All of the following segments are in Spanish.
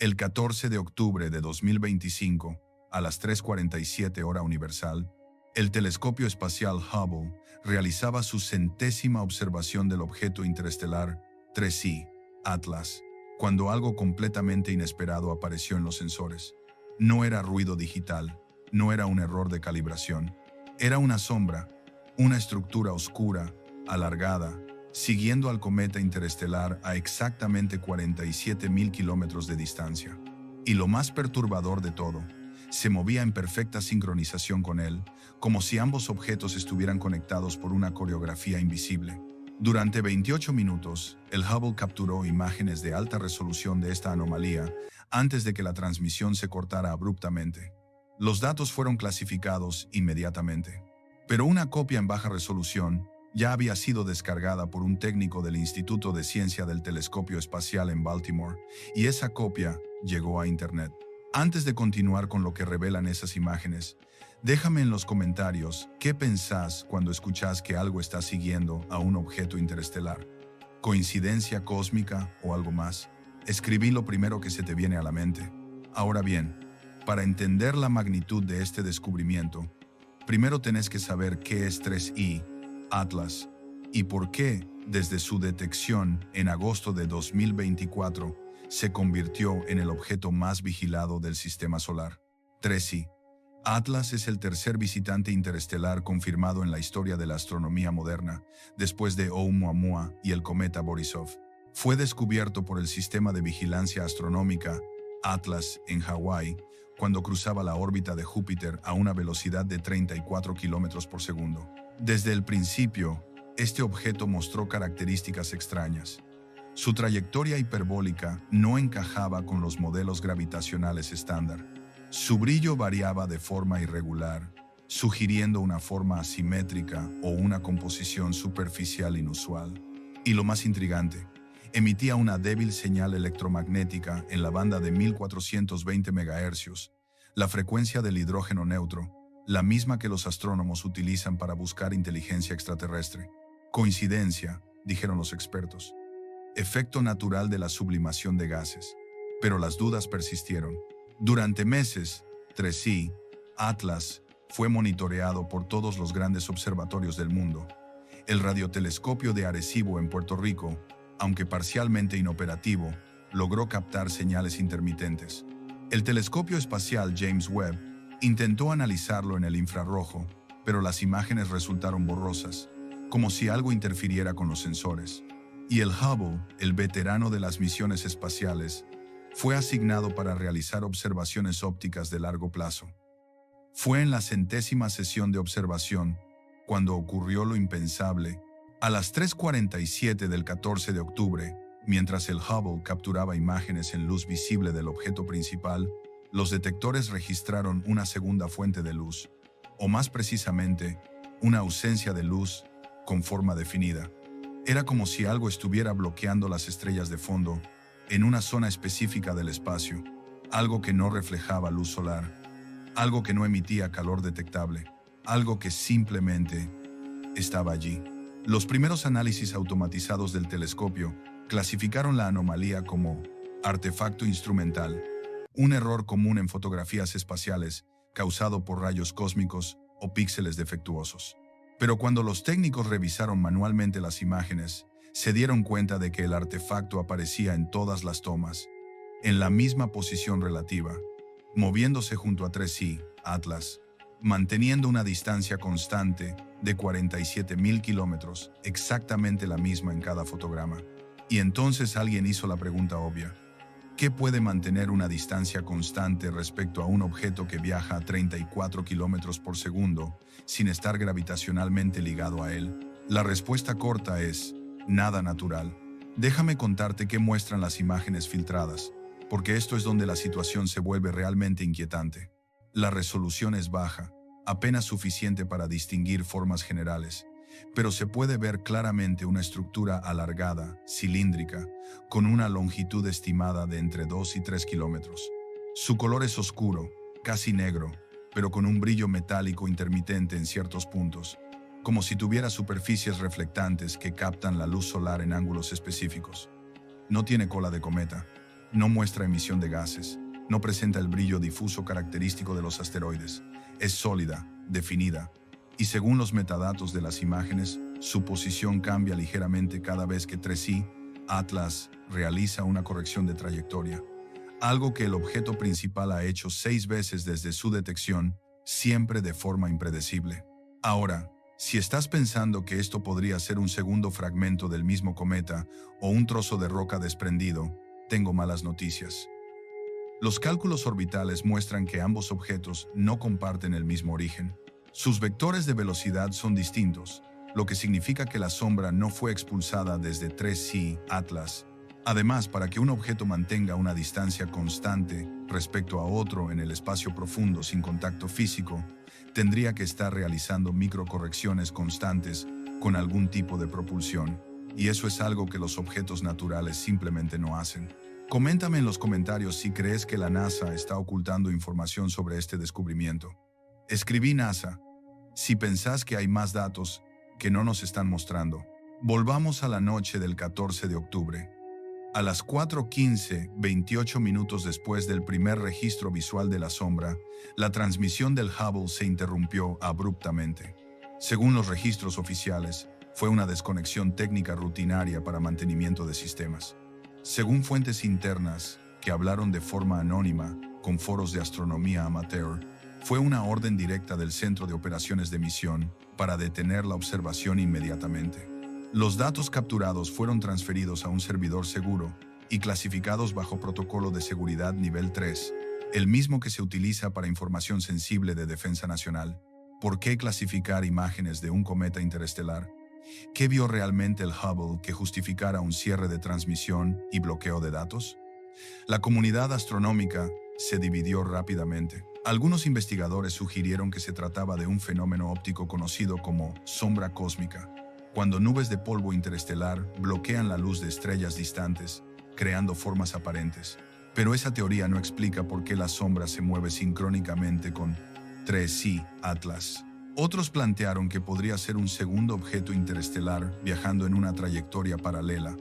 El 14 de octubre de 2025, a las 3:47 hora universal, el telescopio espacial Hubble realizaba su 100ª observación del objeto interestelar 3I, Atlas, cuando algo completamente inesperado apareció en los sensores. No era ruido digital, no era un error de calibración, era una sombra, una estructura oscura, alargada, siguiendo al cometa interestelar a exactamente 47.000 kilómetros de distancia. Y lo más perturbador de todo, se movía en perfecta sincronización con él, como si ambos objetos estuvieran conectados por una coreografía invisible. Durante 28 minutos, el Hubble capturó imágenes de alta resolución de esta anomalía antes de que la transmisión se cortara abruptamente. Los datos fueron clasificados inmediatamente, pero una copia en baja resolución ya había sido descargada por un técnico del Instituto de Ciencia del Telescopio Espacial en Baltimore, y esa copia llegó a Internet. Antes de continuar con lo que revelan esas imágenes, déjame en los comentarios qué pensás cuando escuchás que algo está siguiendo a un objeto interestelar. ¿Coincidencia cósmica o algo más? Escribí lo primero que se te viene a la mente. Ahora bien, para entender la magnitud de este descubrimiento, primero tenés que saber qué es 3I, Atlas, y por qué, desde su detección en agosto de 2024, se convirtió en el objeto más vigilado del sistema solar. 3I. Atlas es el tercer visitante interestelar confirmado en la historia de la astronomía moderna, después de Oumuamua y el cometa Borisov. Fue descubierto por el sistema de vigilancia astronómica Atlas en Hawái, cuando cruzaba la órbita de Júpiter a una velocidad de 34 kilómetros por segundo. Desde el principio, este objeto mostró características extrañas. Su trayectoria hiperbólica no encajaba con los modelos gravitacionales estándar. Su brillo variaba de forma irregular, sugiriendo una forma asimétrica o una composición superficial inusual. Y lo más intrigante, emitía una débil señal electromagnética en la banda de 1420 MHz, la frecuencia del hidrógeno neutro, la misma que los astrónomos utilizan para buscar inteligencia extraterrestre. Coincidencia, dijeron los expertos. Efecto natural de la sublimación de gases. Pero las dudas persistieron. Durante meses, 3I, Atlas, fue monitoreado por todos los grandes observatorios del mundo. El radiotelescopio de Arecibo en Puerto Rico, aunque parcialmente inoperativo, logró captar señales intermitentes. El telescopio espacial James Webb intentó analizarlo en el infrarrojo, pero las imágenes resultaron borrosas, como si algo interfiriera con los sensores. Y el Hubble, el veterano de las misiones espaciales, fue asignado para realizar observaciones ópticas de largo plazo. Fue en la 100ª sesión de observación cuando ocurrió lo impensable. A las 3:47 del 14 de octubre, mientras el Hubble capturaba imágenes en luz visible del objeto principal, los detectores registraron una segunda fuente de luz, o más precisamente, una ausencia de luz con forma definida. Era como si algo estuviera bloqueando las estrellas de fondo en una zona específica del espacio, algo que no reflejaba luz solar, algo que no emitía calor detectable, algo que simplemente estaba allí. Los primeros análisis automatizados del telescopio clasificaron la anomalía como artefacto instrumental, un error común en fotografías espaciales causado por rayos cósmicos o píxeles defectuosos. Pero cuando los técnicos revisaron manualmente las imágenes, se dieron cuenta de que el artefacto aparecía en todas las tomas, en la misma posición relativa, moviéndose junto a 3I, Atlas, manteniendo una distancia constante de 47.000 kilómetros, exactamente la misma en cada fotograma. Y entonces alguien hizo la pregunta obvia: ¿qué puede mantener una distancia constante respecto a un objeto que viaja a 34 kilómetros por segundo sin estar gravitacionalmente ligado a él? La respuesta corta es: nada natural. Déjame contarte qué muestran las imágenes filtradas, porque esto es donde la situación se vuelve realmente inquietante. La resolución es baja, apenas suficiente para distinguir formas generales, pero se puede ver claramente una estructura alargada, cilíndrica, con una longitud estimada de entre 2 y 3 kilómetros. Su color es oscuro, casi negro, pero con un brillo metálico intermitente en ciertos puntos, como si tuviera superficies reflectantes que captan la luz solar en ángulos específicos. No tiene cola de cometa, No muestra emisión de gases, no presenta el brillo difuso característico de los asteroides, es sólida, definida, y según los metadatos de las imágenes, su posición cambia ligeramente cada vez que 3i, Atlas, realiza una corrección de trayectoria, algo que el objeto principal ha hecho 6 veces desde su detección, siempre de forma impredecible. Ahora, si estás pensando que esto podría ser un segundo fragmento del mismo cometa o un trozo de roca desprendido, tengo malas noticias. Los cálculos orbitales muestran que ambos objetos no comparten el mismo origen. Sus vectores de velocidad son distintos, lo que significa que la sombra no fue expulsada desde 3i Atlas. Además, para que un objeto mantenga una distancia constante respecto a otro en el espacio profundo sin contacto físico, tendría que estar realizando microcorrecciones constantes con algún tipo de propulsión, y eso es algo que los objetos naturales simplemente no hacen. Coméntame en los comentarios si crees que la NASA está ocultando información sobre este descubrimiento. Escribí NASA, si pensás que hay más datos que no nos están mostrando. Volvamos a la noche del 14 de octubre. A las 4:15, 28 minutos después del primer registro visual de la sombra, la transmisión del Hubble se interrumpió abruptamente. Según los registros oficiales, fue una desconexión técnica rutinaria para mantenimiento de sistemas. Según fuentes internas, que hablaron de forma anónima con foros de astronomía amateur, fue una orden directa del Centro de Operaciones de Misión para detener la observación inmediatamente. Los datos capturados fueron transferidos a un servidor seguro y clasificados bajo protocolo de seguridad nivel 3, el mismo que se utiliza para información sensible de defensa nacional. ¿Por qué clasificar imágenes de un cometa interestelar? ¿Qué vio realmente el Hubble que justificara un cierre de transmisión y bloqueo de datos? La comunidad astronómica se dividió rápidamente. Algunos investigadores sugirieron que se trataba de un fenómeno óptico conocido como sombra cósmica, cuando nubes de polvo interestelar bloquean la luz de estrellas distantes, creando formas aparentes. Pero esa teoría no explica por qué la sombra se mueve sincrónicamente con 3i Atlas. Otros plantearon que podría ser un segundo objeto interestelar viajando en una trayectoria paralela,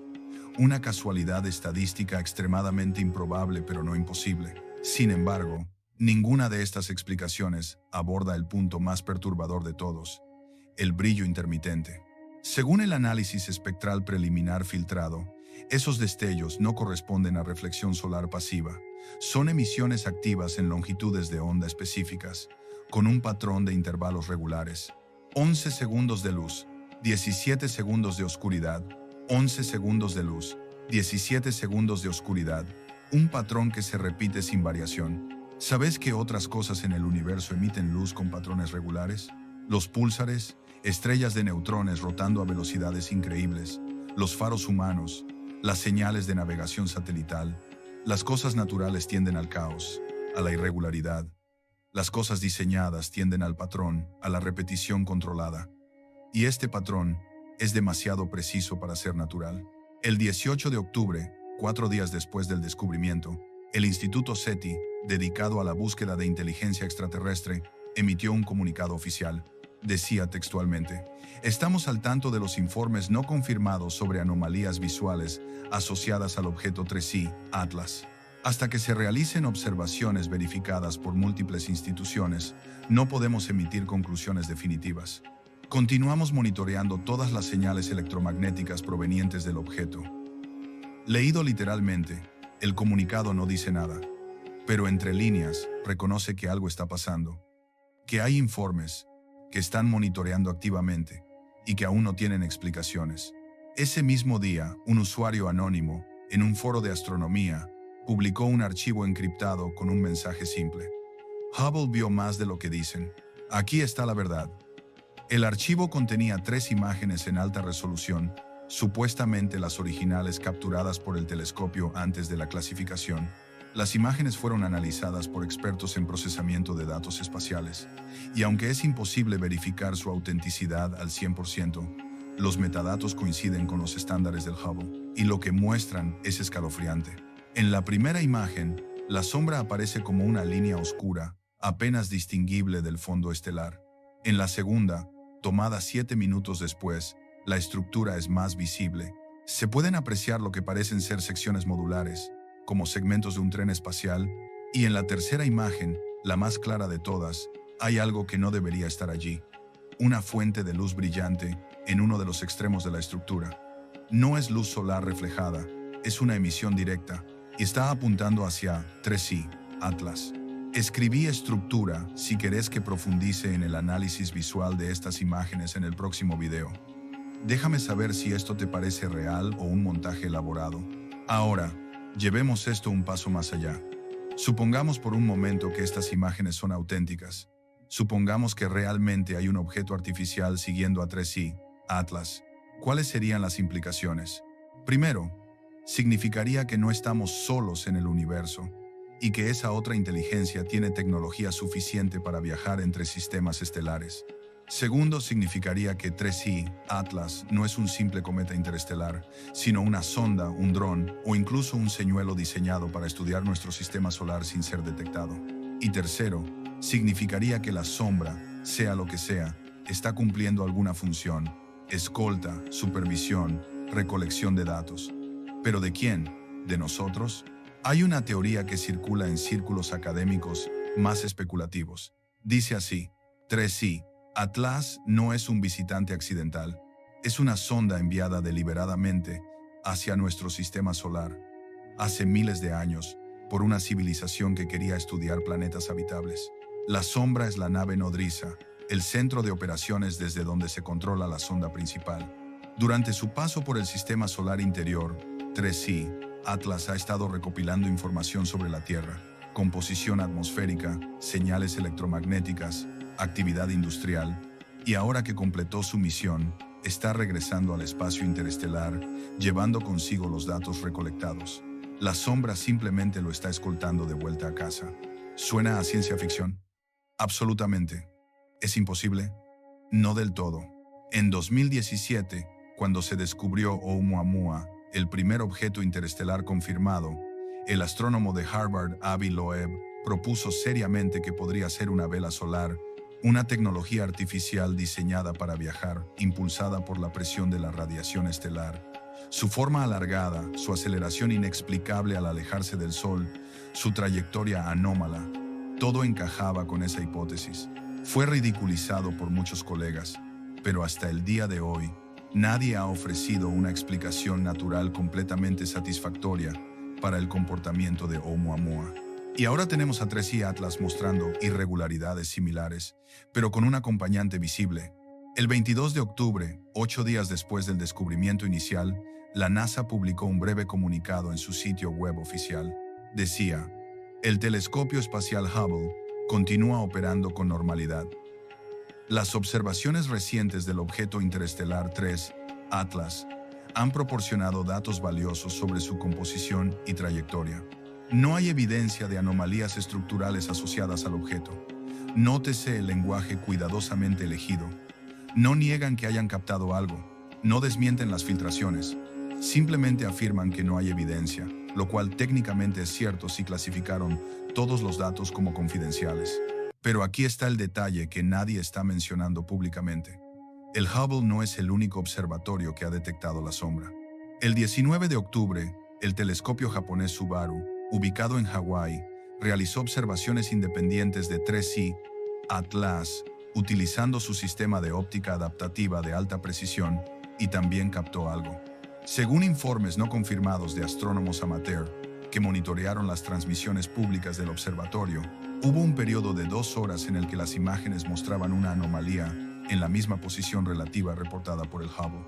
una casualidad estadística extremadamente improbable pero no imposible. Sin embargo, ninguna de estas explicaciones aborda el punto más perturbador de todos, el brillo intermitente. Según el análisis espectral preliminar filtrado, esos destellos no corresponden a reflexión solar pasiva, son emisiones activas en longitudes de onda específicas, con un patrón de intervalos regulares. 11 segundos de luz, 17 segundos de oscuridad, 11 segundos de luz, 17 segundos de oscuridad, un patrón que se repite sin variación. ¿Sabes qué otras cosas en el universo emiten luz con patrones regulares? Los púlsares, estrellas de neutrones rotando a velocidades increíbles, los faros humanos, las señales de navegación satelital. Las cosas naturales tienden al caos, a la irregularidad. Las cosas diseñadas tienden al patrón, a la repetición controlada. Y este patrón es demasiado preciso para ser natural. El 18 de octubre, 4 días después del descubrimiento, el Instituto SETI, dedicado a la búsqueda de inteligencia extraterrestre, emitió un comunicado oficial. Decía textualmente: estamos al tanto de los informes no confirmados sobre anomalías visuales asociadas al objeto 3i Atlas. Hasta que se realicen observaciones verificadas por múltiples instituciones, no podemos emitir conclusiones definitivas. Continuamos monitoreando todas las señales electromagnéticas provenientes del objeto. Leído literalmente, el comunicado no dice nada, pero entre líneas reconoce que algo está pasando, que hay informes que están monitoreando activamente y que aún no tienen explicaciones. Ese mismo día, un usuario anónimo, en un foro de astronomía, publicó un archivo encriptado con un mensaje simple. Hubble vio más de lo que dicen. Aquí está la verdad. El archivo contenía 3 imágenes en alta resolución, supuestamente las originales capturadas por el telescopio antes de la clasificación. Las imágenes fueron analizadas por expertos en procesamiento de datos espaciales, y aunque es imposible verificar su autenticidad al 100%, los metadatos coinciden con los estándares del Hubble, y lo que muestran es escalofriante. En la primera imagen, la sombra aparece como una línea oscura, apenas distinguible del fondo estelar. En la segunda, tomada 7 minutos después, la estructura es más visible. Se pueden apreciar lo que parecen ser secciones modulares, como segmentos de un tren espacial, y en la tercera imagen, la más clara de todas, hay algo que no debería estar allí. Una fuente de luz brillante en uno de los extremos de la estructura. No es luz solar reflejada, es una emisión directa, y está apuntando hacia 3i, Atlas. Escribí estructura si querés que profundice en el análisis visual de estas imágenes en el próximo video. Déjame saber si esto te parece real o un montaje elaborado. Ahora, llevemos esto un paso más allá. Supongamos por un momento que estas imágenes son auténticas. Supongamos que realmente hay un objeto artificial siguiendo a 3i, Atlas. ¿Cuáles serían las implicaciones? Primero, significaría que no estamos solos en el universo y que esa otra inteligencia tiene tecnología suficiente para viajar entre sistemas estelares. Segundo, significaría que 3i, Atlas, no es un simple cometa interestelar, sino una sonda, un dron o incluso un señuelo diseñado para estudiar nuestro sistema solar sin ser detectado. Y tercero, significaría que la sombra, sea lo que sea, está cumpliendo alguna función: escolta, supervisión, recolección de datos. ¿Pero de quién? ¿De nosotros? Hay una teoría que circula en círculos académicos más especulativos. Dice así: 3i, Atlas no es un visitante accidental, es una sonda enviada deliberadamente hacia nuestro sistema solar, hace miles de años, por una civilización que quería estudiar planetas habitables. La sombra es la nave nodriza, el centro de operaciones desde donde se controla la sonda principal. Durante su paso por el sistema solar interior, 3i, Atlas ha estado recopilando información sobre la Tierra, composición atmosférica, señales electromagnéticas, actividad industrial, y ahora que completó su misión, está regresando al espacio interestelar, llevando consigo los datos recolectados. La sombra simplemente lo está escoltando de vuelta a casa. ¿Suena a ciencia ficción? Absolutamente. ¿Es imposible? No del todo. En 2017, cuando se descubrió Oumuamua, el primer objeto interestelar confirmado, el astrónomo de Harvard Avi Loeb propuso seriamente que podría ser una vela solar, una tecnología artificial diseñada para viajar, impulsada por la presión de la radiación estelar. Su forma alargada, su aceleración inexplicable al alejarse del Sol, su trayectoria anómala, todo encajaba con esa hipótesis. Fue ridiculizado por muchos colegas, pero hasta el día de hoy, nadie ha ofrecido una explicación natural completamente satisfactoria para el comportamiento de Oumuamua. Y ahora tenemos a 3i Atlas mostrando irregularidades similares, pero con un acompañante visible. El 22 de octubre, 8 días después del descubrimiento inicial, la NASA publicó un breve comunicado en su sitio web oficial. Decía: el telescopio espacial Hubble continúa operando con normalidad. Las observaciones recientes del objeto interestelar 3, Atlas, han proporcionado datos valiosos sobre su composición y trayectoria. No hay evidencia de anomalías estructurales asociadas al objeto. Nótese el lenguaje cuidadosamente elegido. No niegan que hayan captado algo, no desmienten las filtraciones. Simplemente afirman que no hay evidencia, lo cual técnicamente es cierto si clasificaron todos los datos como confidenciales. Pero aquí está el detalle que nadie está mencionando públicamente. El Hubble no es el único observatorio que ha detectado la sombra. El 19 de octubre, el telescopio japonés Subaru, ubicado en Hawái, realizó observaciones independientes de 3i, Atlas, utilizando su sistema de óptica adaptativa de alta precisión, y también captó algo. Según informes no confirmados de astrónomos amateur que monitorearon las transmisiones públicas del observatorio, hubo un periodo de 2 horas en el que las imágenes mostraban una anomalía en la misma posición relativa reportada por el Hubble.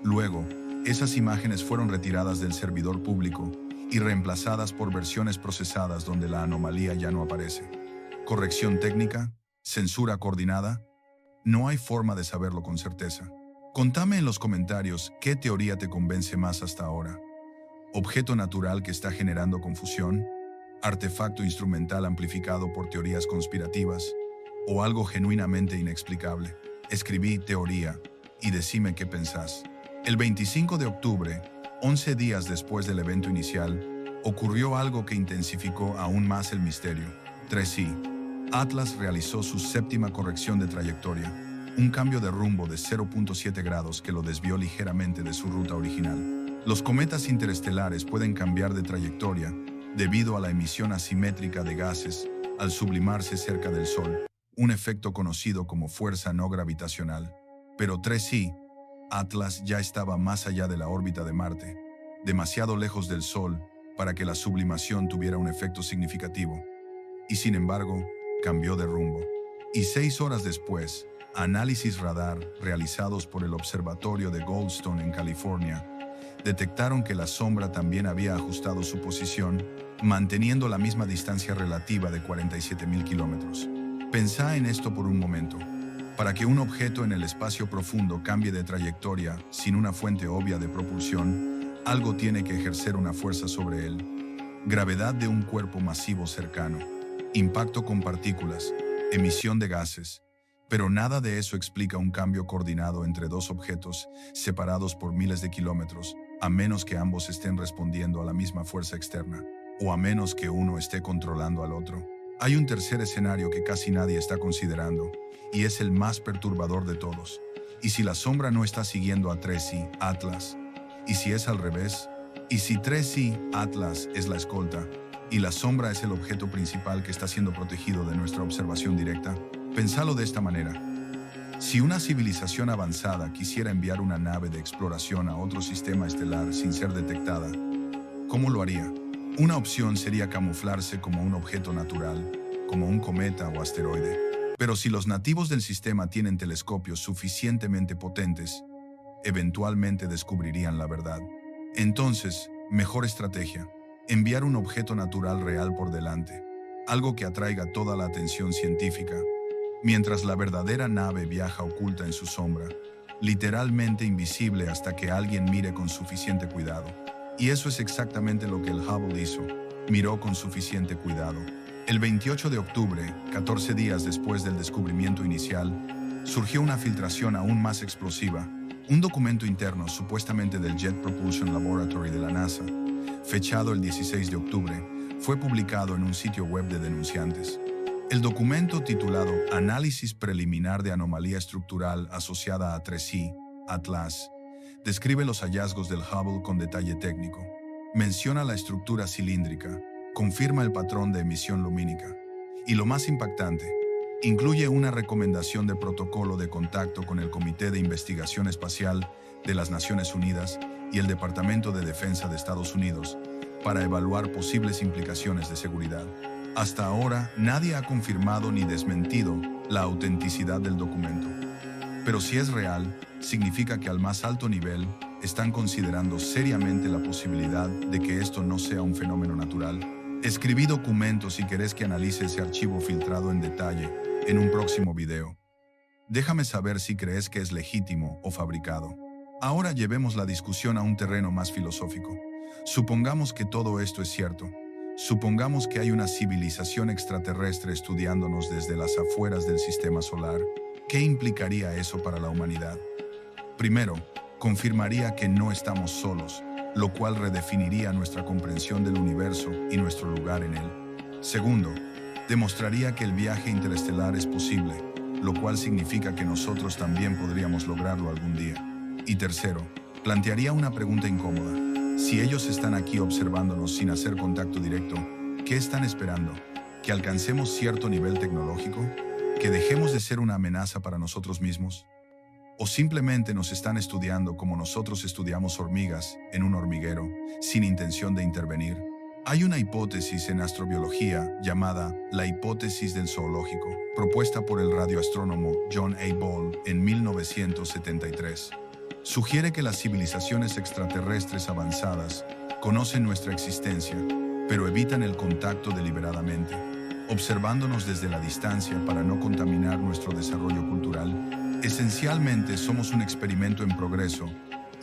Luego, esas imágenes fueron retiradas del servidor público y reemplazadas por versiones procesadas donde la anomalía ya no aparece. ¿Corrección técnica? ¿Censura coordinada? No hay forma de saberlo con certeza. Contame en los comentarios qué teoría te convence más hasta ahora. ¿Objeto natural que está generando confusión? ¿Artefacto instrumental amplificado por teorías conspirativas? ¿O algo genuinamente inexplicable? Escribí teoría y decime qué pensás. El 25 de octubre, 11 días después del evento inicial, ocurrió algo que intensificó aún más el misterio. 3i, Atlas realizó su séptima corrección de trayectoria, un cambio de rumbo de 0.7 grados que lo desvió ligeramente de su ruta original. Los cometas interestelares pueden cambiar de trayectoria debido a la emisión asimétrica de gases al sublimarse cerca del Sol, un efecto conocido como fuerza no gravitacional. Pero 3i, Atlas ya estaba más allá de la órbita de Marte, demasiado lejos del Sol para que la sublimación tuviera un efecto significativo. Y sin embargo, cambió de rumbo. Y 6 horas después, análisis radar realizados por el Observatorio de Goldstone en California detectaron que la sombra también había ajustado su posición, manteniendo la misma distancia relativa de 47.000 kilómetros. Pensá en esto por un momento. Para que un objeto en el espacio profundo cambie de trayectoria sin una fuente obvia de propulsión, algo tiene que ejercer una fuerza sobre él. Gravedad de un cuerpo masivo cercano, impacto con partículas, emisión de gases. Pero nada de eso explica un cambio coordinado entre dos objetos separados por miles de kilómetros, a menos que ambos estén respondiendo a la misma fuerza externa, o a menos que uno esté controlando al otro. Hay un tercer escenario que casi nadie está considerando, y es el más perturbador de todos. ¿Y si la sombra no está siguiendo a 3i, Atlas? ¿Y si es al revés? ¿Y si 3i, Atlas, es la escolta, y la sombra es el objeto principal que está siendo protegido de nuestra observación directa? Pensalo de esta manera. Si una civilización avanzada quisiera enviar una nave de exploración a otro sistema estelar sin ser detectada, ¿cómo lo haría? Una opción sería camuflarse como un objeto natural, como un cometa o asteroide. Pero si los nativos del sistema tienen telescopios suficientemente potentes, eventualmente descubrirían la verdad. Entonces, mejor estrategia: enviar un objeto natural real por delante, algo que atraiga toda la atención científica, mientras la verdadera nave viaja oculta en su sombra, literalmente invisible hasta que alguien mire con suficiente cuidado. Y eso es exactamente lo que el Hubble hizo. Miró con suficiente cuidado. El 28 de octubre, 14 días después del descubrimiento inicial, surgió una filtración aún más explosiva. Un documento interno supuestamente del Jet Propulsion Laboratory de la NASA, fechado el 16 de octubre, fue publicado en un sitio web de denunciantes. El documento, titulado Análisis preliminar de anomalía estructural asociada a 3i, Atlas, describe los hallazgos del Hubble con detalle técnico. Menciona la estructura cilíndrica, confirma el patrón de emisión lumínica y, lo más impactante, incluye una recomendación de protocolo de contacto con el Comité de Investigación Espacial de las Naciones Unidas y el Departamento de Defensa de Estados Unidos para evaluar posibles implicaciones de seguridad. Hasta ahora, nadie ha confirmado ni desmentido la autenticidad del documento. Pero si es real, significa que al más alto nivel están considerando seriamente la posibilidad de que esto no sea un fenómeno natural. Escribí documento si querés que analice ese archivo filtrado en detalle en un próximo video. Déjame saber si crees que es legítimo o fabricado. Ahora llevemos la discusión a un terreno más filosófico. Supongamos que todo esto es cierto. Supongamos que hay una civilización extraterrestre estudiándonos desde las afueras del sistema solar. ¿Qué implicaría eso para la humanidad? Primero, confirmaría que no estamos solos, lo cual redefiniría nuestra comprensión del universo y nuestro lugar en él. Segundo, demostraría que el viaje interestelar es posible, lo cual significa que nosotros también podríamos lograrlo algún día. Y tercero, plantearía una pregunta incómoda. Si ellos están aquí observándonos sin hacer contacto directo, ¿qué están esperando? ¿Que alcancemos cierto nivel tecnológico? ¿Que dejemos de ser una amenaza para nosotros mismos? ¿O simplemente nos están estudiando como nosotros estudiamos hormigas en un hormiguero, sin intención de intervenir? Hay una hipótesis en astrobiología llamada la hipótesis del zoológico, propuesta por el radioastrónomo John A. Ball en 1973. Sugiere que las civilizaciones extraterrestres avanzadas conocen nuestra existencia, pero evitan el contacto deliberadamente, observándonos desde la distancia para no contaminar nuestro desarrollo cultural. Esencialmente somos un experimento en progreso,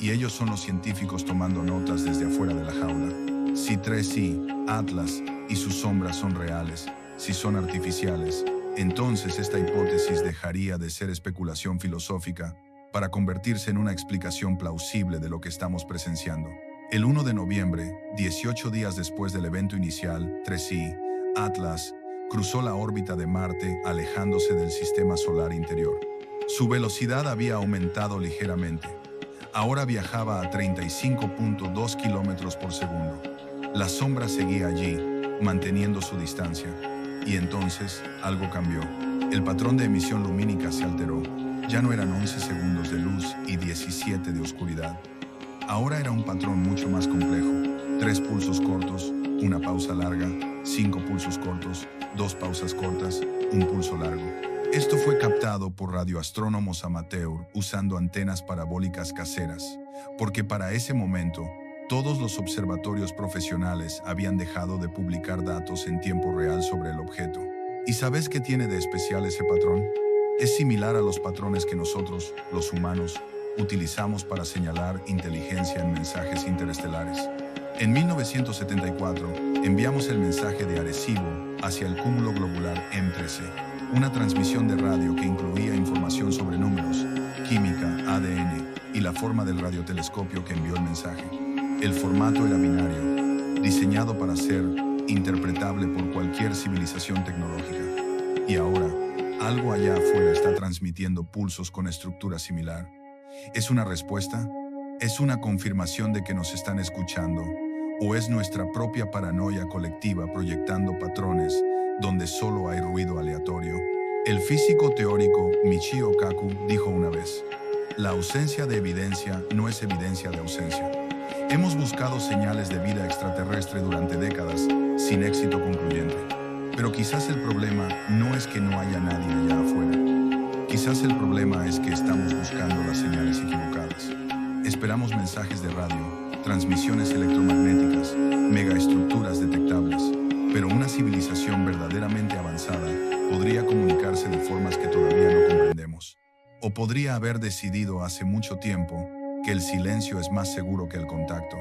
y ellos son los científicos tomando notas desde afuera de la jaula. Si 3i, Atlas y sus sombras son reales, si son artificiales, entonces esta hipótesis dejaría de ser especulación filosófica para convertirse en una explicación plausible de lo que estamos presenciando. El 1 de noviembre, 18 días después del evento inicial, 3i, Atlas, cruzó la órbita de Marte alejándose del sistema solar interior. Su velocidad había aumentado ligeramente. Ahora viajaba a 35.2 kilómetros por segundo. La sombra seguía allí, manteniendo su distancia. Y entonces, algo cambió. El patrón de emisión lumínica se alteró. Ya no eran 11 segundos de luz y 17 de oscuridad. Ahora era un patrón mucho más complejo. 3 pulsos cortos, una pausa larga, 5 pulsos cortos, 2 pausas cortas, un pulso largo. Esto fue captado por radioastrónomos amateur usando antenas parabólicas caseras, porque para ese momento, todos los observatorios profesionales habían dejado de publicar datos en tiempo real sobre el objeto. ¿Y sabes qué tiene de especial ese patrón? Es similar a los patrones que nosotros, los humanos, utilizamos para señalar inteligencia en mensajes interestelares. En 1974, enviamos el mensaje de Arecibo hacia el cúmulo globular M13, una transmisión de radio que incluía información sobre números, química, ADN y la forma del radiotelescopio que envió el mensaje. El formato era binario, diseñado para ser interpretable por cualquier civilización tecnológica. Y ahora, algo allá afuera está transmitiendo pulsos con estructura similar. ¿Es una respuesta? ¿Es una confirmación de que nos están escuchando? ¿O es nuestra propia paranoia colectiva proyectando patrones donde solo hay ruido aleatorio? El físico teórico Michio Kaku dijo una vez: la ausencia de evidencia no es evidencia de ausencia. Hemos buscado señales de vida extraterrestre durante décadas sin éxito concluyente. Pero quizás el problema no es que no haya nadie allá afuera. Quizás el problema es que estamos buscando las señales equivocadas. Esperamos mensajes de radio, transmisiones electromagnéticas, megaestructuras detectables, pero una civilización verdaderamente avanzada podría comunicarse de formas que todavía no comprendemos. O podría haber decidido hace mucho tiempo que el silencio es más seguro que el contacto.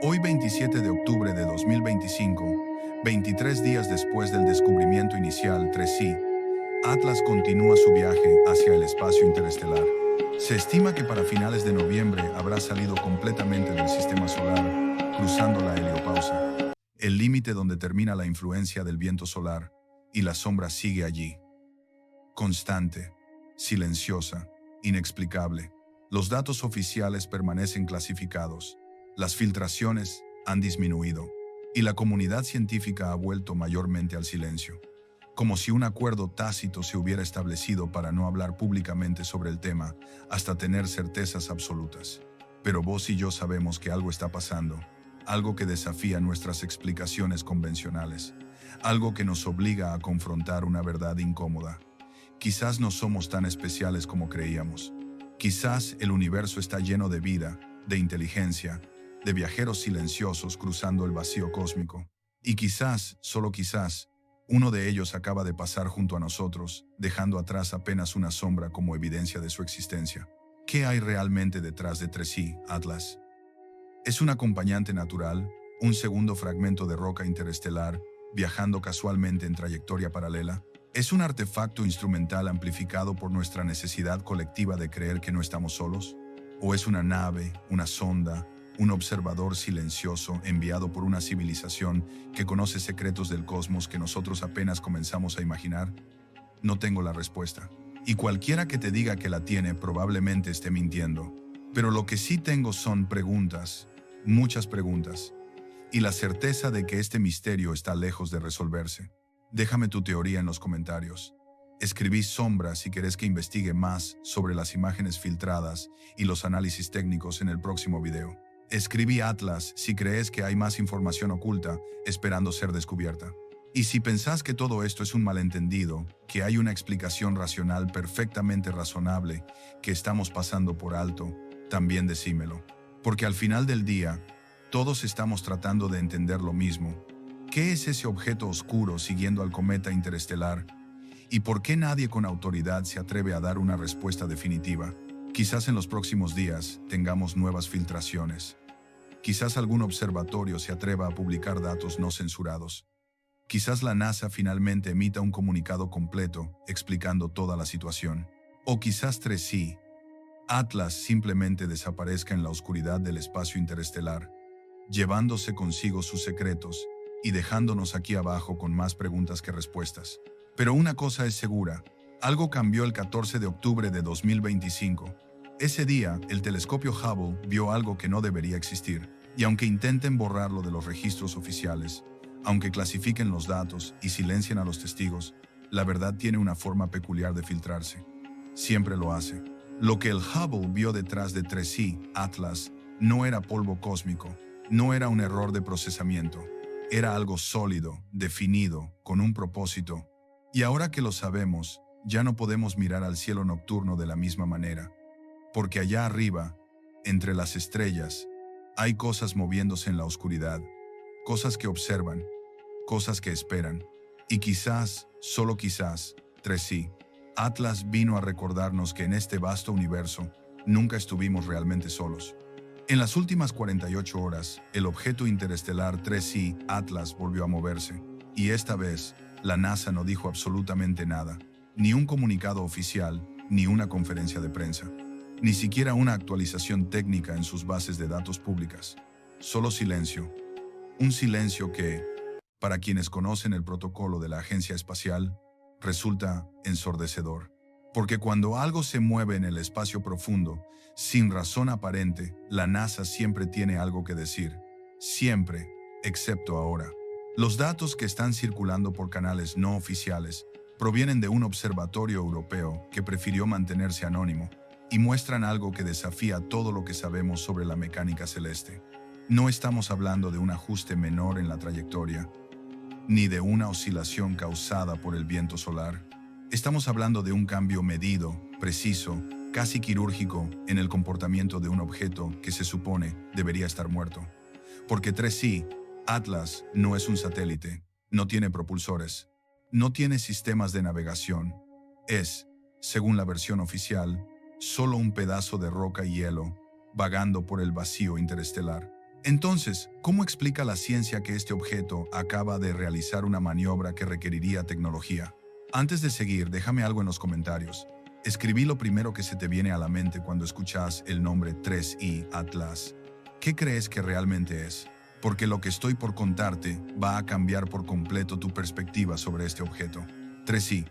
Hoy, 27 de octubre de 2025, 23 días después del descubrimiento inicial 3i, Atlas continúa su viaje hacia el espacio interestelar. Se estima que para finales de noviembre habrá salido completamente del sistema solar, cruzando la heliopausa, el límite donde termina la influencia del viento solar, y la sombra sigue allí. Constante, silenciosa, inexplicable. Los datos oficiales permanecen clasificados, las filtraciones han disminuido, y la comunidad científica ha vuelto mayormente al silencio, como si un acuerdo tácito se hubiera establecido para no hablar públicamente sobre el tema hasta tener certezas absolutas. Pero vos y yo sabemos que algo está pasando, algo que desafía nuestras explicaciones convencionales, algo que nos obliga a confrontar una verdad incómoda. Quizás no somos tan especiales como creíamos. Quizás el universo está lleno de vida, de inteligencia, de viajeros silenciosos cruzando el vacío cósmico. Y quizás, solo quizás, uno de ellos acaba de pasar junto a nosotros, dejando atrás apenas una sombra como evidencia de su existencia. ¿Qué hay realmente detrás de 3i, Atlas? ¿Es un acompañante natural, un segundo fragmento de roca interestelar, viajando casualmente en trayectoria paralela? ¿Es un artefacto instrumental amplificado por nuestra necesidad colectiva de creer que no estamos solos? ¿O es una nave, una sonda, un observador silencioso enviado por una civilización que conoce secretos del cosmos que nosotros apenas comenzamos a imaginar? No tengo la respuesta. Y cualquiera que te diga que la tiene probablemente esté mintiendo. Pero lo que sí tengo son preguntas, muchas preguntas, y la certeza de que este misterio está lejos de resolverse. Déjame tu teoría en los comentarios. Escribí Sombra si querés que investigue más sobre las imágenes filtradas y los análisis técnicos en el próximo video. Escribí Atlas si crees que hay más información oculta esperando ser descubierta. Y si pensás que todo esto es un malentendido, que hay una explicación racional perfectamente razonable que estamos pasando por alto, también decímelo. Porque al final del día, todos estamos tratando de entender lo mismo. ¿Qué es ese objeto oscuro siguiendo al cometa interestelar? ¿Y por qué nadie con autoridad se atreve a dar una respuesta definitiva? Quizás en los próximos días tengamos nuevas filtraciones. Quizás algún observatorio se atreva a publicar datos no censurados. Quizás la NASA finalmente emita un comunicado completo explicando toda la situación. O quizás 3i, Atlas simplemente desaparezca en la oscuridad del espacio interestelar, llevándose consigo sus secretos y dejándonos aquí abajo con más preguntas que respuestas. Pero una cosa es segura, algo cambió el 14 de octubre de 2025. Ese día, el telescopio Hubble vio algo que no debería existir. Y aunque intenten borrarlo de los registros oficiales, aunque clasifiquen los datos y silencien a los testigos, la verdad tiene una forma peculiar de filtrarse. Siempre lo hace. Lo que el Hubble vio detrás de 3i, Atlas, no era polvo cósmico, no era un error de procesamiento. Era algo sólido, definido, con un propósito. Y ahora que lo sabemos, ya no podemos mirar al cielo nocturno de la misma manera. Porque allá arriba, entre las estrellas, hay cosas moviéndose en la oscuridad, cosas que observan, cosas que esperan. Y quizás, solo quizás, 3i, Atlas vino a recordarnos que en este vasto universo nunca estuvimos realmente solos. En las últimas 48 horas, el objeto interestelar 3i Atlas volvió a moverse, y esta vez, la NASA no dijo absolutamente nada, ni un comunicado oficial, ni una conferencia de prensa, ni siquiera una actualización técnica en sus bases de datos públicas. Solo silencio. Un silencio que, para quienes conocen el protocolo de la Agencia Espacial, resulta ensordecedor. Porque cuando algo se mueve en el espacio profundo, sin razón aparente, la NASA siempre tiene algo que decir. Siempre, excepto ahora. Los datos que están circulando por canales no oficiales provienen de un observatorio europeo que prefirió mantenerse anónimo y muestran algo que desafía todo lo que sabemos sobre la mecánica celeste. No estamos hablando de un ajuste menor en la trayectoria, ni de una oscilación causada por el viento solar. Estamos hablando de un cambio medido, preciso, casi quirúrgico en el comportamiento de un objeto que se supone debería estar muerto. Porque 3i, Atlas, no es un satélite, no tiene propulsores, no tiene sistemas de navegación. Es, según la versión oficial, solo un pedazo de roca y hielo vagando por el vacío interestelar. Entonces, ¿cómo explica la ciencia que este objeto acaba de realizar una maniobra que requeriría tecnología? Antes de seguir, déjame algo en los comentarios. Escribí lo primero que se te viene a la mente cuando escuchas el nombre 3i Atlas. ¿Qué crees que realmente es? Porque lo que estoy por contarte va a cambiar por completo tu perspectiva sobre este objeto. 3i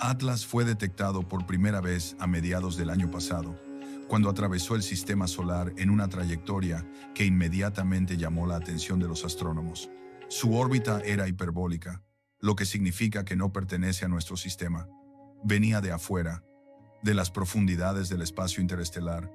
Atlas fue detectado por primera vez a mediados del año pasado, cuando atravesó el sistema solar en una trayectoria que inmediatamente llamó la atención de los astrónomos. Su órbita era hiperbólica, lo que significa que no pertenece a nuestro sistema. Venía de afuera, de las profundidades del espacio interestelar,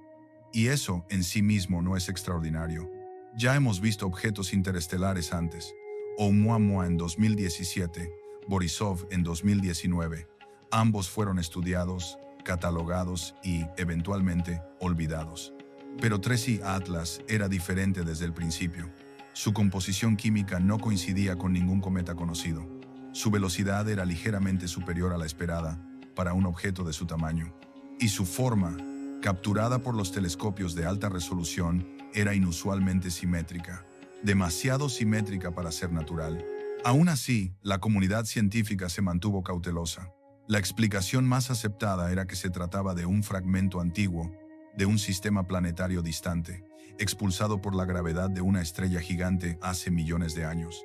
y eso en sí mismo no es extraordinario. Ya hemos visto objetos interestelares antes, Oumuamua en 2017, Borisov en 2019. Ambos fueron estudiados, catalogados y, eventualmente, olvidados. Pero 3i Atlas era diferente desde el principio. Su composición química no coincidía con ningún cometa conocido. Su velocidad era ligeramente superior a la esperada para un objeto de su tamaño. Y su forma, capturada por los telescopios de alta resolución, era inusualmente simétrica. Demasiado simétrica para ser natural. Aún así, la comunidad científica se mantuvo cautelosa. La explicación más aceptada era que se trataba de un fragmento antiguo, de un sistema planetario distante, expulsado por la gravedad de una estrella gigante hace millones de años.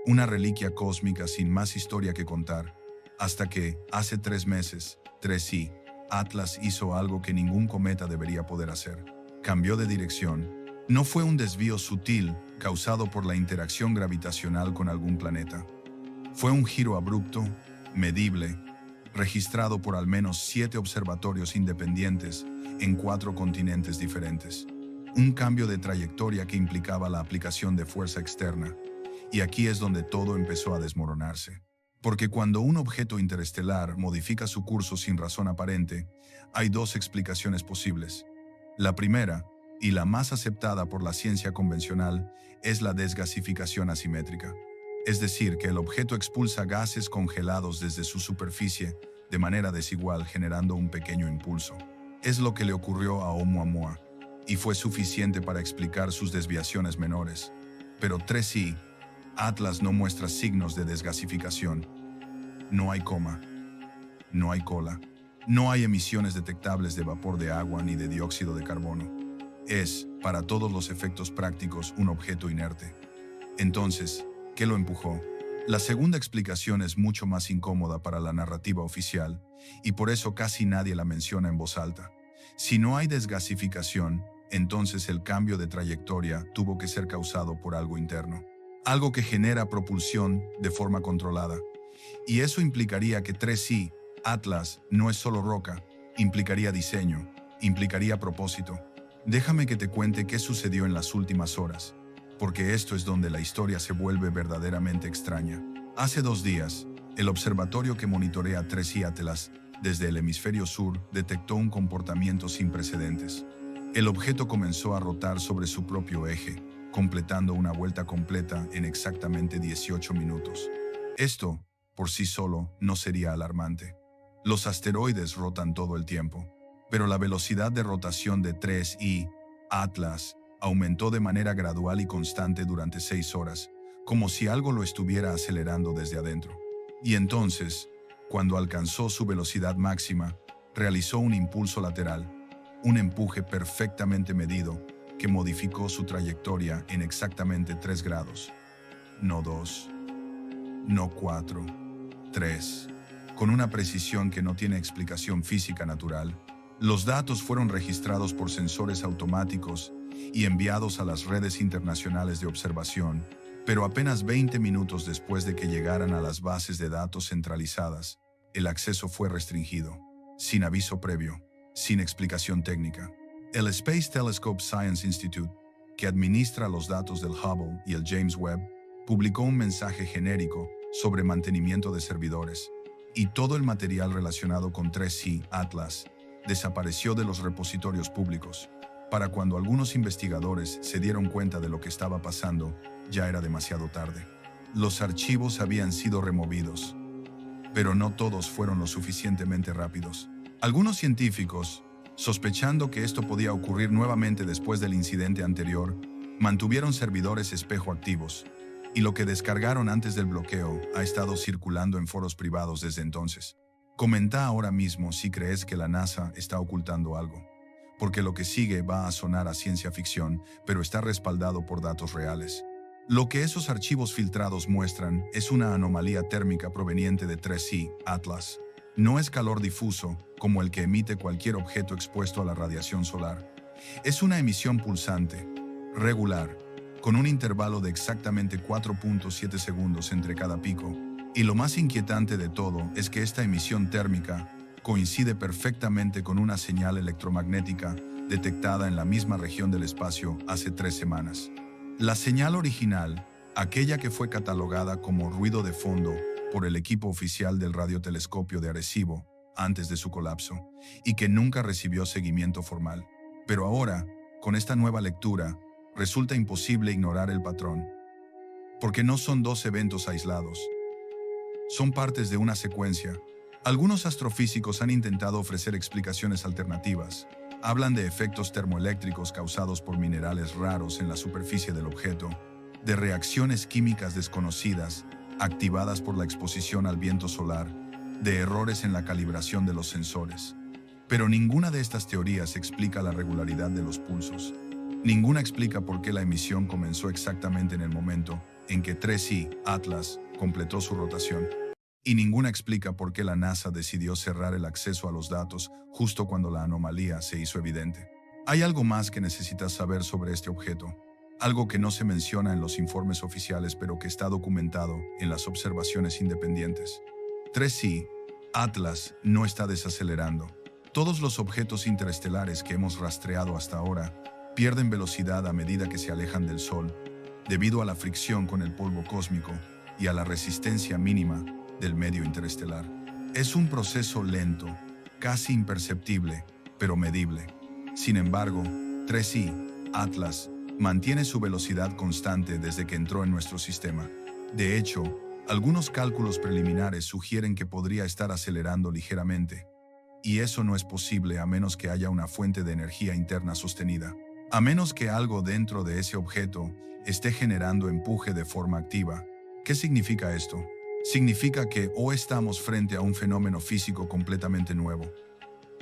Una reliquia cósmica sin más historia que contar, hasta que, hace 3 meses, 3i, Atlas hizo algo que ningún cometa debería poder hacer. Cambió de dirección. No fue un desvío sutil causado por la interacción gravitacional con algún planeta. Fue un giro abrupto, medible, registrado por al menos 7 observatorios independientes en 4 continentes diferentes. Un cambio de trayectoria que implicaba la aplicación de fuerza externa. Y aquí es donde todo empezó a desmoronarse. Porque cuando un objeto interestelar modifica su curso sin razón aparente, hay 2 explicaciones posibles. La primera, y la más aceptada por la ciencia convencional, es la desgasificación asimétrica. Es decir, que el objeto expulsa gases congelados desde su superficie de manera desigual, generando un pequeño impulso. Es lo que le ocurrió a Oumuamua, y fue suficiente para explicar sus desviaciones menores. Pero 3i, Atlas no muestra signos de desgasificación. No hay coma, no hay cola, no hay emisiones detectables de vapor de agua ni de dióxido de carbono. Es, para todos los efectos prácticos, un objeto inerte. Entonces, ¿qué lo empujó? La segunda explicación es mucho más incómoda para la narrativa oficial, y por eso casi nadie la menciona en voz alta. Si no hay desgasificación, entonces el cambio de trayectoria tuvo que ser causado por algo interno. Algo que genera propulsión de forma controlada. Y eso implicaría que 3i, Atlas, no es solo roca, implicaría diseño, implicaría propósito. Déjame que te cuente qué sucedió en las últimas horas, porque esto es donde la historia se vuelve verdaderamente extraña. Hace 2 días, el observatorio que monitorea 3i Atlas desde el hemisferio sur detectó un comportamiento sin precedentes. El objeto comenzó a rotar sobre su propio eje, completando una vuelta completa en exactamente 18 minutos. Esto, por sí solo, no sería alarmante. Los asteroides rotan todo el tiempo, pero la velocidad de rotación de 3i Atlas aumentó de manera gradual y constante durante 6 horas, como si algo lo estuviera acelerando desde adentro. Y entonces, cuando alcanzó su velocidad máxima, realizó un impulso lateral, un empuje perfectamente medido que modificó su trayectoria en exactamente 3 grados. No 2, no 4, 3. Con una precisión que no tiene explicación física natural, los datos fueron registrados por sensores automáticos y enviados a las redes internacionales de observación, pero apenas 20 minutos después de que llegaran a las bases de datos centralizadas, el acceso fue restringido, sin aviso previo, sin explicación técnica. El Space Telescope Science Institute, que administra los datos del Hubble y el James Webb, publicó un mensaje genérico sobre mantenimiento de servidores, y todo el material relacionado con 3i Atlas desapareció de los repositorios públicos. Para cuando algunos investigadores se dieron cuenta de lo que estaba pasando, ya era demasiado tarde. Los archivos habían sido removidos, pero no todos fueron lo suficientemente rápidos. Algunos científicos, sospechando que esto podía ocurrir nuevamente después del incidente anterior, mantuvieron servidores espejo activos, y lo que descargaron antes del bloqueo ha estado circulando en foros privados desde entonces. Comenta ahora mismo si crees que la NASA está ocultando algo, porque lo que sigue va a sonar a ciencia ficción, pero está respaldado por datos reales. Lo que esos archivos filtrados muestran es una anomalía térmica proveniente de 3i Atlas. No es calor difuso, como el que emite cualquier objeto expuesto a la radiación solar. Es una emisión pulsante, regular, con un intervalo de exactamente 4.7 segundos entre cada pico. Y lo más inquietante de todo es que esta emisión térmica coincide perfectamente con una señal electromagnética detectada en la misma región del espacio hace 3 semanas. La señal original, aquella que fue catalogada como ruido de fondo por el equipo oficial del radiotelescopio de Arecibo antes de su colapso, y que nunca recibió seguimiento formal. Pero ahora, con esta nueva lectura, resulta imposible ignorar el patrón, porque no son 2 eventos aislados. Son partes de una secuencia. Algunos astrofísicos han intentado ofrecer explicaciones alternativas. Hablan de efectos termoeléctricos causados por minerales raros en la superficie del objeto, de reacciones químicas desconocidas, activadas por la exposición al viento solar, de errores en la calibración de los sensores. Pero ninguna de estas teorías explica la regularidad de los pulsos. Ninguna explica por qué la emisión comenzó exactamente en el momento en que 3i Atlas completó su rotación. Y ninguna explica por qué la NASA decidió cerrar el acceso a los datos justo cuando la anomalía se hizo evidente. Hay algo más que necesitas saber sobre este objeto, algo que no se menciona en los informes oficiales pero que está documentado en las observaciones independientes. 3i Atlas no está desacelerando. Todos los objetos interestelares que hemos rastreado hasta ahora pierden velocidad a medida que se alejan del Sol, debido a la fricción con el polvo cósmico y a la resistencia mínima del medio interestelar. Es un proceso lento, casi imperceptible, pero medible. Sin embargo, 3i Atlas mantiene su velocidad constante desde que entró en nuestro sistema. De hecho, algunos cálculos preliminares sugieren que podría estar acelerando ligeramente, y eso no es posible a menos que haya una fuente de energía interna sostenida. A menos que algo dentro de ese objeto esté generando empuje de forma activa. ¿Qué significa esto? Significa que o estamos frente a un fenómeno físico completamente nuevo,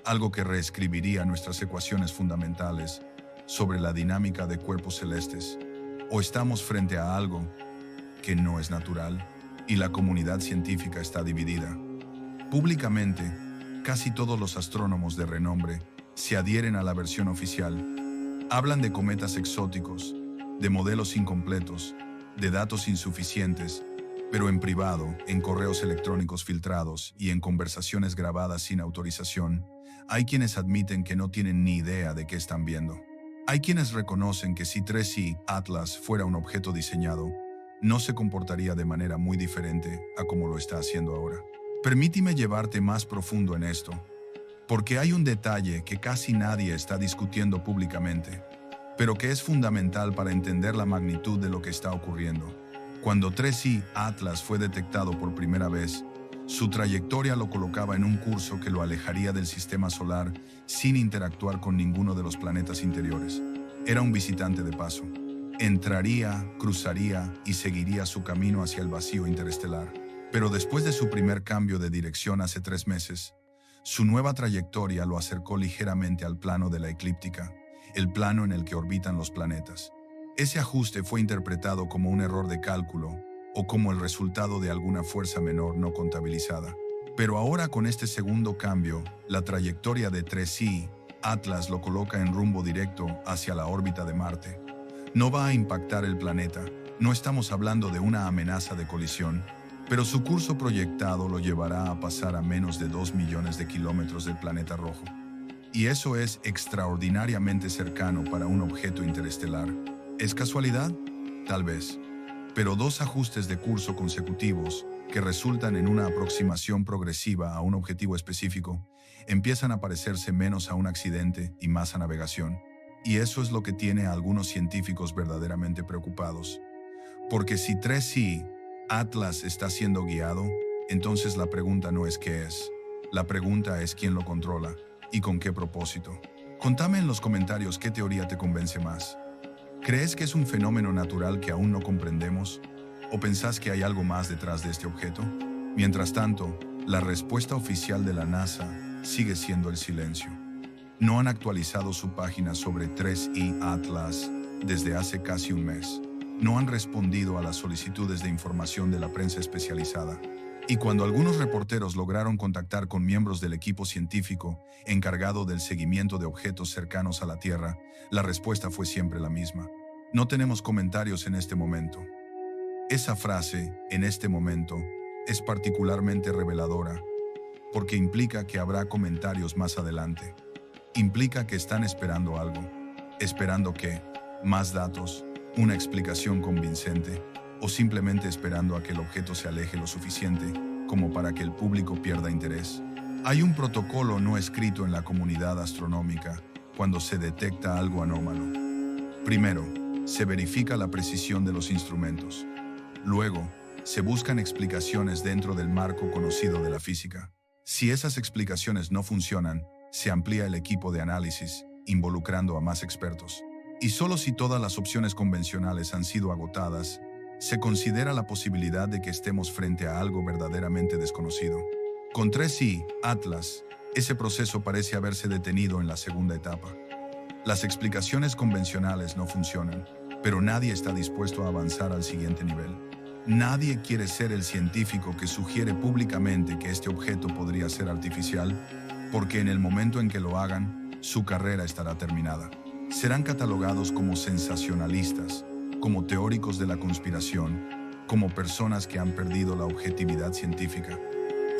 algo que reescribiría nuestras ecuaciones fundamentales sobre la dinámica de cuerpos celestes, o estamos frente a algo que no es natural, y la comunidad científica está dividida. Públicamente, casi todos los astrónomos de renombre se adhieren a la versión oficial, Hablan de cometas exóticos, de modelos incompletos, de datos insuficientes, pero en privado, en correos electrónicos filtrados y en conversaciones grabadas sin autorización, hay quienes admiten que no tienen ni idea de qué están viendo. Hay quienes reconocen que si 3i Atlas fuera un objeto diseñado, no se comportaría de manera muy diferente a como lo está haciendo ahora. Permíteme llevarte más profundo en esto, porque hay un detalle que casi nadie está discutiendo públicamente, pero que es fundamental para entender la magnitud de lo que está ocurriendo. Cuando 3i Atlas fue detectado por primera vez, su trayectoria lo colocaba en un curso que lo alejaría del sistema solar sin interactuar con ninguno de los planetas interiores. Era un visitante de paso. Entraría, cruzaría y seguiría su camino hacia el vacío interestelar. Pero después de su primer cambio de dirección hace 3 meses, su nueva trayectoria lo acercó ligeramente al plano de la eclíptica, el plano en el que orbitan los planetas. Ese ajuste fue interpretado como un error de cálculo o como el resultado de alguna fuerza menor no contabilizada. Pero ahora con este segundo cambio, la trayectoria de 3i Atlas lo coloca en rumbo directo hacia la órbita de Marte. No va a impactar el planeta, no estamos hablando de una amenaza de colisión, pero su curso proyectado lo llevará a pasar a menos de 2 millones de kilómetros del planeta rojo. Y eso es extraordinariamente cercano para un objeto interestelar. ¿Es casualidad? Tal vez. Pero 2 ajustes de curso consecutivos, que resultan en una aproximación progresiva a un objetivo específico, empiezan a parecerse menos a un accidente y más a navegación. Y eso es lo que tiene a algunos científicos verdaderamente preocupados. Porque si 3i Atlas está siendo guiado, entonces la pregunta no es qué es. La pregunta es quién lo controla y con qué propósito. Contame en los comentarios qué teoría te convence más. ¿Crees que es un fenómeno natural que aún no comprendemos? ¿O pensás que hay algo más detrás de este objeto? Mientras tanto, la respuesta oficial de la NASA sigue siendo el silencio. No han actualizado su página sobre 3i Atlas desde hace casi un mes. No han respondido a las solicitudes de información de la prensa especializada. Y cuando algunos reporteros lograron contactar con miembros del equipo científico encargado del seguimiento de objetos cercanos a la Tierra, la respuesta fue siempre la misma. No tenemos comentarios en este momento. Esa frase, en este momento, es particularmente reveladora, porque implica que habrá comentarios más adelante. Implica que están esperando algo. Esperando que, más datos, una explicación convincente, o simplemente esperando a que el objeto se aleje lo suficiente como para que el público pierda interés. Hay un protocolo no escrito en la comunidad astronómica cuando se detecta algo anómalo. Primero, se verifica la precisión de los instrumentos. Luego, se buscan explicaciones dentro del marco conocido de la física. Si esas explicaciones no funcionan, se amplía el equipo de análisis, involucrando a más expertos. Y solo si todas las opciones convencionales han sido agotadas, se considera la posibilidad de que estemos frente a algo verdaderamente desconocido. Con 3i Atlas, ese proceso parece haberse detenido en la segunda etapa. Las explicaciones convencionales no funcionan, pero nadie está dispuesto a avanzar al siguiente nivel. Nadie quiere ser el científico que sugiere públicamente que este objeto podría ser artificial, porque en el momento en que lo hagan, su carrera estará terminada. Serán catalogados como sensacionalistas, como teóricos de la conspiración, como personas que han perdido la objetividad científica.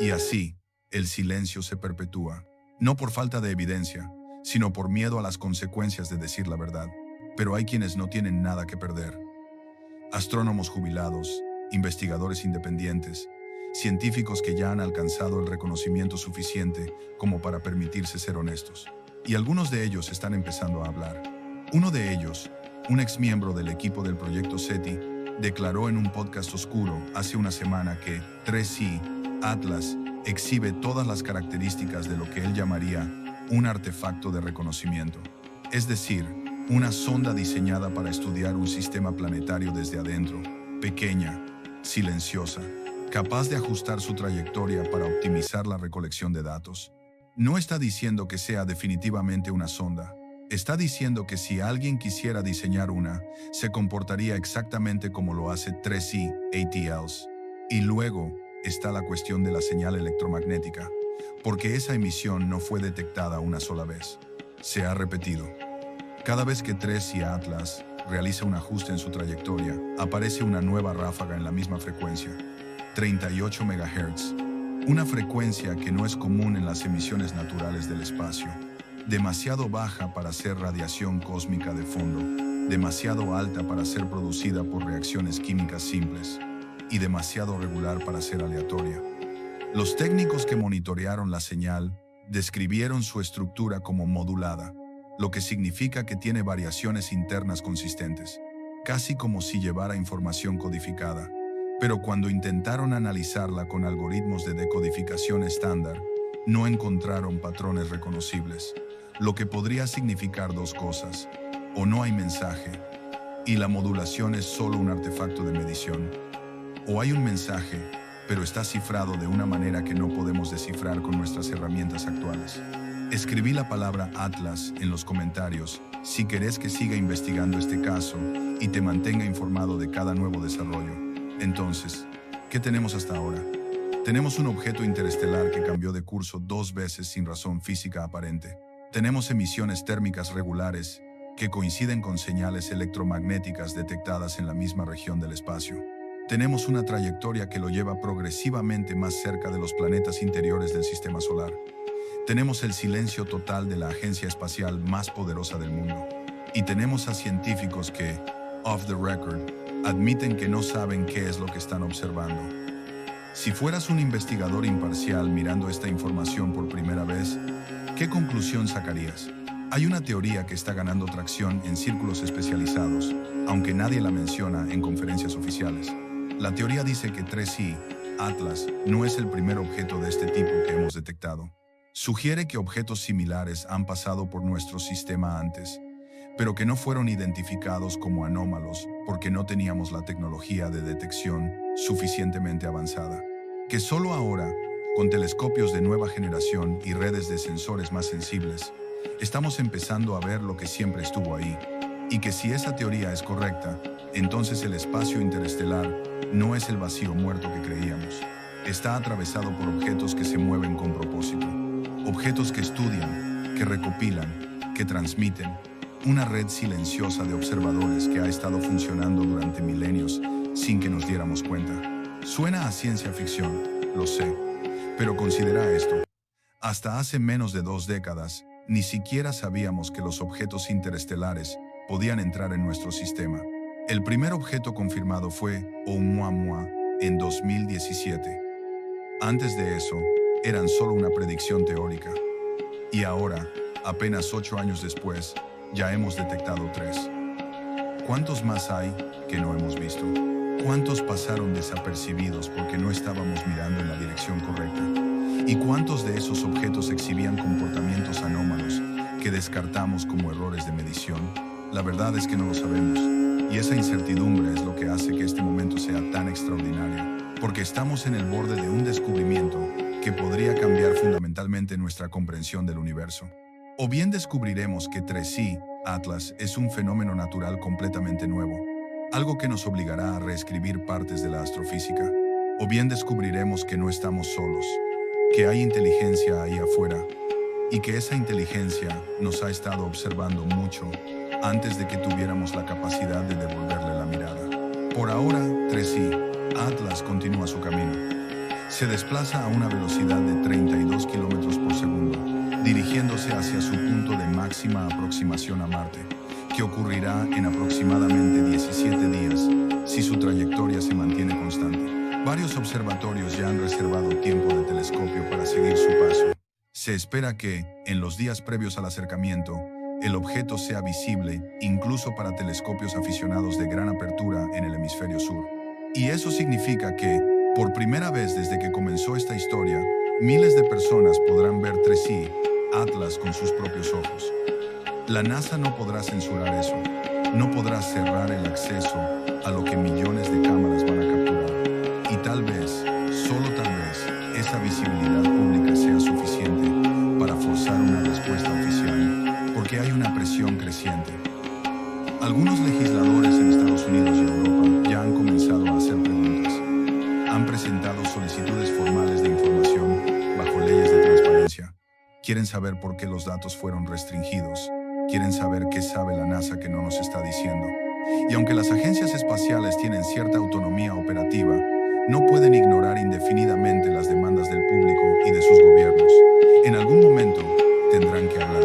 Y así, el silencio se perpetúa, no por falta de evidencia, sino por miedo a las consecuencias de decir la verdad. Pero hay quienes no tienen nada que perder. Astrónomos jubilados, investigadores independientes, científicos que ya han alcanzado el reconocimiento suficiente como para permitirse ser honestos. Y algunos de ellos están empezando a hablar. Uno de ellos, un exmiembro del equipo del proyecto SETI, declaró en un podcast oscuro hace una semana que 3i Atlas exhibe todas las características de lo que él llamaría un artefacto de reconocimiento. Es decir, una sonda diseñada para estudiar un sistema planetario desde adentro, pequeña, silenciosa, capaz de ajustar su trayectoria para optimizar la recolección de datos. No está diciendo que sea definitivamente una sonda. Está diciendo que si alguien quisiera diseñar una, se comportaría exactamente como lo hace 3i ATLs. Y luego está la cuestión de la señal electromagnética, porque esa emisión no fue detectada una sola vez. Se ha repetido. Cada vez que Tracy Atlas realiza un ajuste en su trayectoria, aparece una nueva ráfaga en la misma frecuencia, 38 MHz, una frecuencia que no es común en las emisiones naturales del espacio, demasiado baja para ser radiación cósmica de fondo, demasiado alta para ser producida por reacciones químicas simples y demasiado regular para ser aleatoria. Los técnicos que monitorearon la señal describieron su estructura como modulada, lo que significa que tiene variaciones internas consistentes, casi como si llevara información codificada. Pero cuando intentaron analizarla con algoritmos de decodificación estándar, no encontraron patrones reconocibles, lo que podría significar dos cosas: o no hay mensaje, y la modulación es solo un artefacto de medición, o hay un mensaje, pero está cifrado de una manera que no podemos descifrar con nuestras herramientas actuales. Escribí la palabra Atlas en los comentarios si querés que siga investigando este caso y te mantenga informado de cada nuevo desarrollo. Entonces, ¿qué tenemos hasta ahora? Tenemos un objeto interestelar que cambió de curso 2 veces sin razón física aparente. Tenemos emisiones térmicas regulares que coinciden con señales electromagnéticas detectadas en la misma región del espacio. Tenemos una trayectoria que lo lleva progresivamente más cerca de los planetas interiores del sistema solar. Tenemos el silencio total de la agencia espacial más poderosa del mundo. Y tenemos a científicos que, off the record, admiten que no saben qué es lo que están observando. Si fueras un investigador imparcial mirando esta información por primera vez, ¿qué conclusión sacarías? Hay una teoría que está ganando tracción en círculos especializados, aunque nadie la menciona en conferencias oficiales. La teoría dice que 3i, Atlas, no es el primer objeto de este tipo que hemos detectado. Sugiere que objetos similares han pasado por nuestro sistema antes, pero que no fueron identificados como anómalos porque no teníamos la tecnología de detección suficientemente avanzada. Que solo ahora, con telescopios de nueva generación y redes de sensores más sensibles, estamos empezando a ver lo que siempre estuvo ahí. Y que si esa teoría es correcta, entonces el espacio interestelar no es el vacío muerto que creíamos. Está atravesado por objetos que se mueven con propósito. Objetos que estudian, que recopilan, que transmiten. Una red silenciosa de observadores que ha estado funcionando durante milenios sin que nos diéramos cuenta. Suena a ciencia ficción, lo sé, pero considera esto. Hasta hace menos de 2 décadas, ni siquiera sabíamos que los objetos interestelares podían entrar en nuestro sistema. El primer objeto confirmado fue Oumuamua en 2017. Antes de eso, eran solo una predicción teórica. Y ahora, apenas 8 años después, ya hemos detectado 3. ¿Cuántos más hay que no hemos visto? ¿Cuántos pasaron desapercibidos porque no estábamos mirando en la dirección correcta? ¿Y cuántos de esos objetos exhibían comportamientos anómalos que descartamos como errores de medición? La verdad es que no lo sabemos. Y esa incertidumbre es lo que hace que este momento sea tan extraordinario, porque estamos en el borde de un descubrimiento que podría cambiar fundamentalmente nuestra comprensión del universo. O bien descubriremos que 3i, Atlas, es un fenómeno natural completamente nuevo, algo que nos obligará a reescribir partes de la astrofísica. O bien descubriremos que no estamos solos, que hay inteligencia ahí afuera, y que esa inteligencia nos ha estado observando mucho antes de que tuviéramos la capacidad de devolverle la mirada. Por ahora, 3i, Atlas continúa su camino. Se desplaza a una velocidad de 32 kilómetros por segundo, dirigiéndose hacia su punto de máxima aproximación a Marte, que ocurrirá en aproximadamente 17 días si su trayectoria se mantiene constante. Varios observatorios ya han reservado tiempo de telescopio para seguir su paso. Se espera que, en los días previos al acercamiento, el objeto sea visible incluso para telescopios aficionados de gran apertura en el hemisferio sur. Y eso significa que, por primera vez desde que comenzó esta historia, miles de personas podrán ver 3i, Atlas, con sus propios ojos. La NASA no podrá censurar eso. No podrá cerrar el acceso a lo que millones de cámaras van a capturar. Y tal vez, solo tal vez, esa visibilidad pública sea suficiente para forzar una respuesta oficial, porque hay una presión creciente. Algunos legisladores en Estados Unidos y Europa ya han comenzado a hacer preguntas. Han presentado solicitudes formales de información bajo leyes de transparencia. Quieren saber por qué los datos fueron restringidos. quieren saber qué sabe la NASA que no nos está diciendo. Y aunque las agencias espaciales tienen cierta autonomía operativa, no pueden ignorar indefinidamente las demandas del público y de sus gobiernos. En algún momento tendrán que hablar.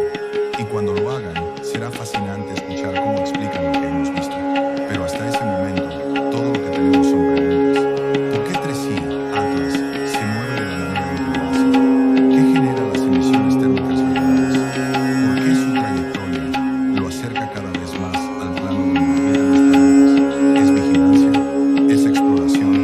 Y cuando lo hagan, será fascinante escuchar cómo explican lo que hemos visto. Pero hasta ese momento, todo lo que tenemos son preguntas. ¿Por qué 3i Atlas se mueve de la manera en que lo hace? ¿Qué genera las emisiones térmicas regulares? ¿Por qué su trayectoria lo acerca cada vez más al plano donde orbitan los planetas? ¿Es vigilancia? ¿Es exploración?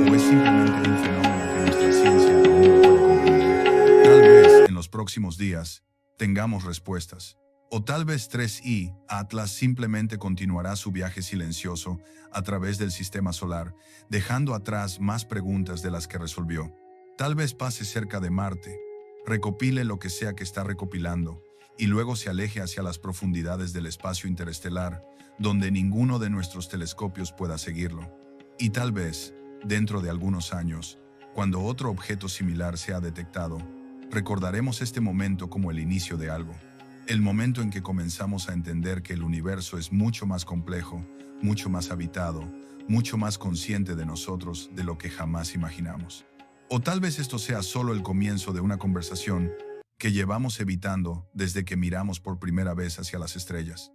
¿O es simplemente un fenómeno que nuestra ciencia aún no puede comprender? Tal vez en los próximos días tengamos respuestas. O tal vez 3i Atlas simplemente continuará su viaje silencioso a través del sistema solar, dejando atrás más preguntas de las que resolvió. Tal vez pase cerca de Marte, recopile lo que sea que está recopilando, y luego se aleje hacia las profundidades del espacio interestelar, donde ninguno de nuestros telescopios pueda seguirlo. Y tal vez, dentro de algunos años, cuando otro objeto similar sea detectado, recordaremos este momento como el inicio de algo. El momento en que comenzamos a entender que el universo es mucho más complejo, mucho más habitado, mucho más consciente de nosotros de lo que jamás imaginamos. O tal vez esto sea solo el comienzo de una conversación que llevamos evitando desde que miramos por primera vez hacia las estrellas.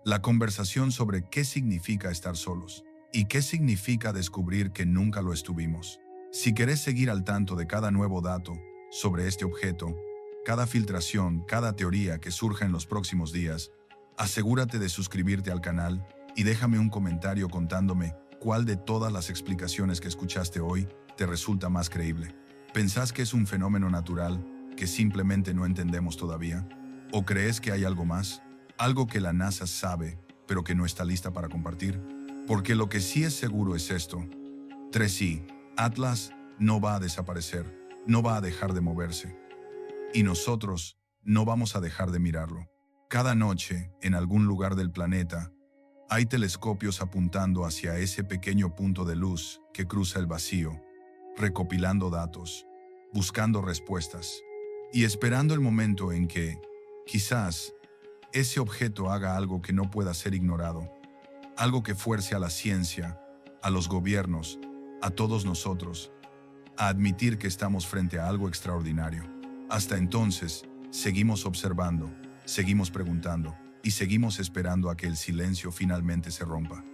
La conversación sobre qué significa estar solos y qué significa descubrir que nunca lo estuvimos. Si querés seguir al tanto de cada nuevo dato sobre este objeto, cada filtración, cada teoría que surja en los próximos días, asegúrate de suscribirte al canal y déjame un comentario contándome cuál de todas las explicaciones que escuchaste hoy te resulta más creíble. ¿Pensás que es un fenómeno natural que simplemente no entendemos todavía? ¿O crees que hay algo más? Algo que la NASA sabe, pero que no está lista para compartir. Porque lo que sí es seguro es esto. 3i Atlas no va a desaparecer, no va a dejar de moverse. Y nosotros no vamos a dejar de mirarlo. Cada noche, en algún lugar del planeta, hay telescopios apuntando hacia ese pequeño punto de luz que cruza el vacío, recopilando datos, buscando respuestas y esperando el momento en que, quizás, ese objeto haga algo que no pueda ser ignorado, algo que fuerce a la ciencia, a los gobiernos, a todos nosotros, a admitir que estamos frente a algo extraordinario. Hasta entonces, seguimos observando, seguimos preguntando y seguimos esperando a que el silencio finalmente se rompa.